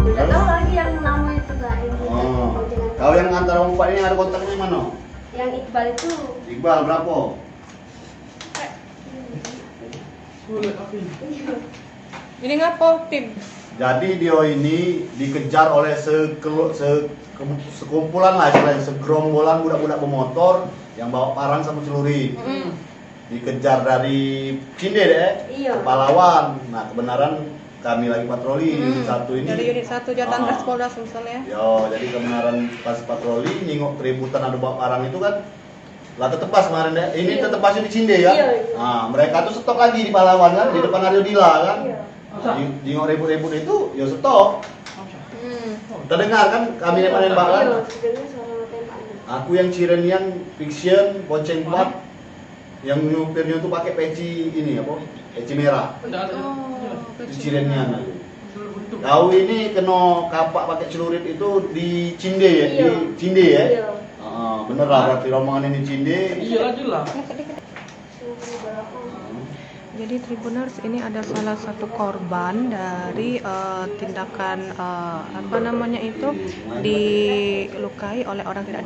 Tidak tahu lagi yang nama itu gak ini. Kau yang antara empat ini ada kontaknya mana? Yang Iqbal itu. Iqbal berapa? Ini ngapo tim? Jadi dia ini dikejar oleh sekumpulan lah, segerombolan budak-budak bermotor yang bawa parang sama celurit. Dikejar dari Cinde deh, Iya. ke Pahlawan. Nah kebenaran kami lagi patroli di unit 1 ini. Dari unit 1 Jatan Res Polda Sumsel ya. Yo, jadi kebenaran pas patroli nyingok keributan ada bawa parang itu kan lah tetepas kemarin deh. Ini Iya. tetepasnya di Cinde ya. Iya. Nah, mereka tuh stok lagi di Pahlawan kan, di depan Aryo Dila kan. Iya. Nah, nyingok ribut-ribut itu ya stok. Terdengar kan kami nembak kan? Iya, sebenarnya suara tembakan. Aku yang Cirenian Fiction Bonceng 4 yang nyupirnya tuh pakai peci ini apa? Peci merah. Di Cirenian aku. Kau ini kena kapak pakai celurit itu di Cinde ya? Iya. Di Cinde ya? Iya. Bener lah berarti rombongan ini Cinde. Iya jelas. Jadi Tribuners ini ada salah satu korban dari tindakan apa namanya itu dilukai oleh orang tidak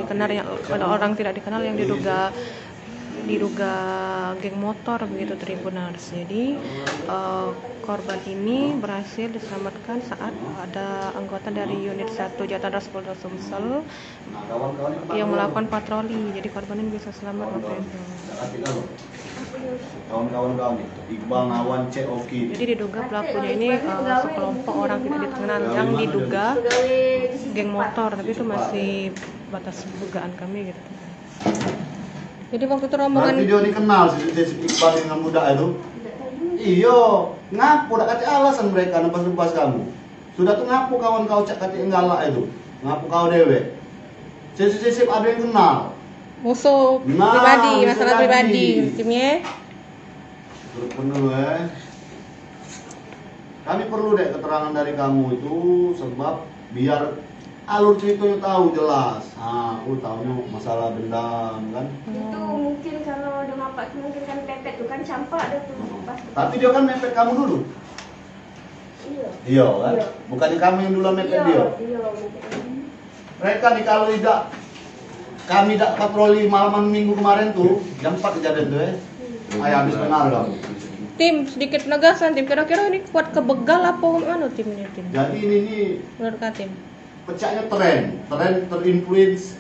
dikenal yang diduga geng motor begitu Tribuners. Jadi korban ini berhasil diselamatkan saat ada anggota dari unit 1 Jatan Res Polda Sumsel Nah, kawan-kawan yang melakukan patroli. Jadi korban ini bisa selamat waktu itu. Kawan-kawan kami Iqbal Nawan C Oki. Jadi diduga pelakunya ini sekelompok orang tidak dikenal yang diduga geng motor, tapi itu masih batas dugaan kami gitu. Jadi waktu itu rombongan Berarti dia dikenal si Iqbal dengan budak itu. Iyo, ngapu dak kate alasan mereka nempas-nempas kamu. Sudah tuh ngapu kawan kau cak kate enggala itu. Ngapu kau dewe. Sisip ada yang kenal. musuh Nah, pribadi, musuh masalah lagi. pribadi timnya. Suruh penuh Kami perlu deh keterangan dari kamu itu sebab biar alur ceritanya tahu jelas. Aku tahunya masalah dendam kan. Itu mungkin kalau udah ngapak itu mungkin kan pepet tuh kan campak ada tuh pas. Tapi dia kan mepet kamu dulu. Iya. Iya kan? Iya. Bukannya kamu yang dulu mepet Iya, dia. iya, mungkin. Mereka nih kalau tidak kami tidak patroli malaman minggu kemarin tuh jam 4 kejadian tuh ya. Ayah habis benar kamu. Tim sedikit penegasan tim, kira-kira ini kuat kebegal apa mana timnya tim? Jadi ini nih Menurut Kak Tim. pecahnya tren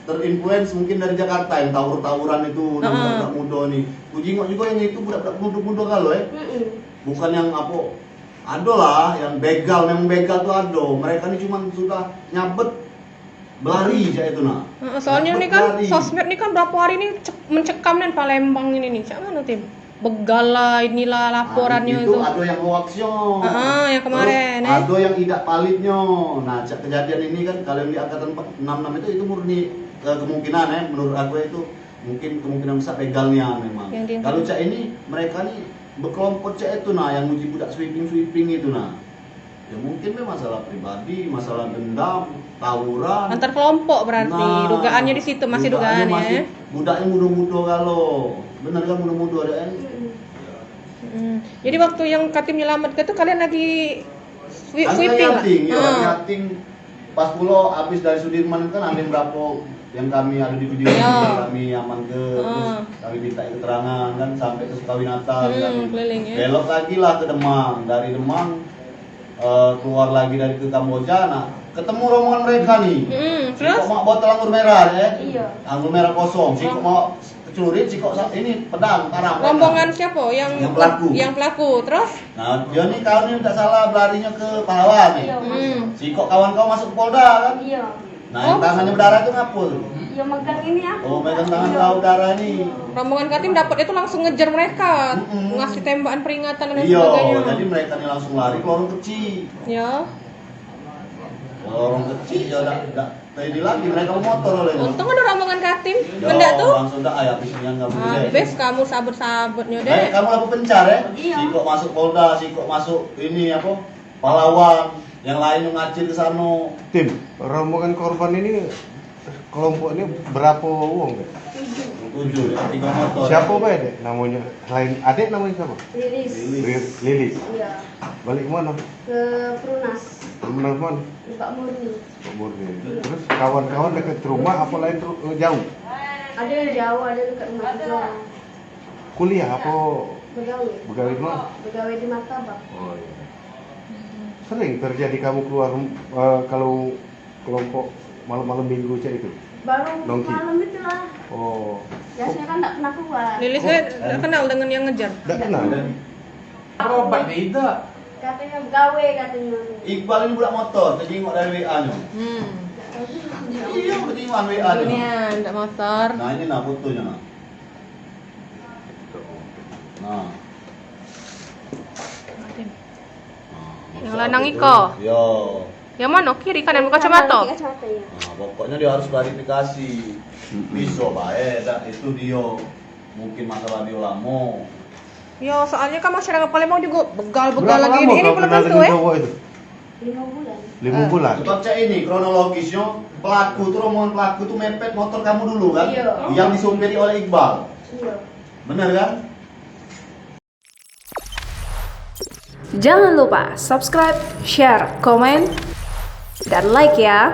terinfluence mungkin dari Jakarta yang tawur-tawuran itu budak muda nih. Kujingok juga yang itu budak muda kalau ya. Bukan yang apa ada lah yang begal, memang begal tuh ada. Mereka ini cuma sudah nyabet belari aja itu nah. Soalnya Nyabet ini kan belari. sosmed ini kan berapa hari ini mencekam nih Palembang ini nih. Cak mana tim? Begal lah inilah laporannya itu itu. ada yang hoaxnya. Yang kemarin Terus ada yang tidak validnya. Nah, kejadian ini kan kalau yang di angkatan 66 itu murni kemungkinan ya menurut aku itu mungkin kemungkinan besar begalnya memang. Kalau cak ini mereka nih berkelompok cak itu nah yang uji budak sweeping itu nah. Ya mungkin memang masalah pribadi, masalah dendam, tawuran. Antar kelompok berarti. Nah, Dugaannya di situ masih dugaan masih ya. budaknya muda-muda kalau. Benar kan muda-muda ada kan? Jadi waktu yang Katim nyelamat itu kalian lagi sweeping lah. Lagi hunting. Pas pulau habis dari Sudirman kan ambil berapa yang kami ada di video kami aman ke terus kami minta keterangan kan sampai ke Sukawinata keliling ya. belok lagi lah ke Demang, dari Demang keluar lagi dari ke Kamboja. Nah ketemu rombongan mereka nih. Si Terus kok mau botol anggur merah ya? Iya. Anggur merah kosong. Si kok mau celurit, si kok ini pedang, parang. rombongan siapa yang pelaku. Yang pelaku. Terus Nah, dia nih kau nih tidak salah belarinya ke Pahlawan nih. Iya, Si kok kawan kau masuk ke Polda kan? Iya. Nah, yang tangannya berdarah itu ngapul. Iya megang ini aku. Oh, megang tangan kau darah nih. rombongan Katim dapat itu langsung ngejar mereka, ngasih tembakan peringatan dan lain Iya, sebagainya. jadi mereka nih langsung lari ke lorong kecil. Ya. Lorong kecil ya udah tadi lagi mereka motor oleh. Untung ada rombongan Katim. Ya, Benda tuh. langsung dah ayah bisnya enggak boleh. Habis kamu sabut-sabutnya deh. Kamu laku pencar ya? Iya. Si kok masuk Polda, si kok masuk ini apa? Pahlawan, yang lain yang ngacir ke sana. Tim, rombongan korban ini kelompok ini berapa uang? Dek? 7 dia tinggal motor. Siapa Pak adek namanya? Selain adek namanya siapa? Lilis. Lilis. Iya. Balik kemana? Ke Prunas. Kemana mana? Mbak Murni. Pak Murni. Terus kawan-kawan dekat rumah apa lain jauh? Ada yang jauh, ada yang dekat rumah juga. Kuliah apa Begawe. begawe di mana? Begawe di Martabak. Oh iya. Sering terjadi kamu keluar kalau kelompok malam-malam minggu cek itu? Baru Nongki. malam itu lah. Oh. Biasanya kan nggak pernah keluar. Lilis nggak kenal dengan yang ngejar. Tidak kenal. Berobat beda. Katanya begawe katanya. Iqbal ini budak motor, terjenguk dari WA nya. Iya, terjenguk WA nya. Dunia ndak motor. Nah ini nah fotonya nah. Nah. Yang lanang iko. Yo. Yang mana? Kiri kanan buka kacamata. Kacamata ya. Nah, pokoknya dia harus klarifikasi. Bisa baik, itu dia mungkin masalah dia lama. Yo, soalnya kan masyarakat Palembang juga begal-begal Berapa lagi lama ini kau belum kenal tentu dengan ya. cowok itu? 5 bulan. 5 bulan. Sebab cak ini kronologisnya pelaku tuh rombongan pelaku tuh mepet motor kamu dulu kan? Iya. Yang disumpiri oleh Iqbal. Iya. Benar kan? Jangan lupa subscribe, share, komen, dan like ya.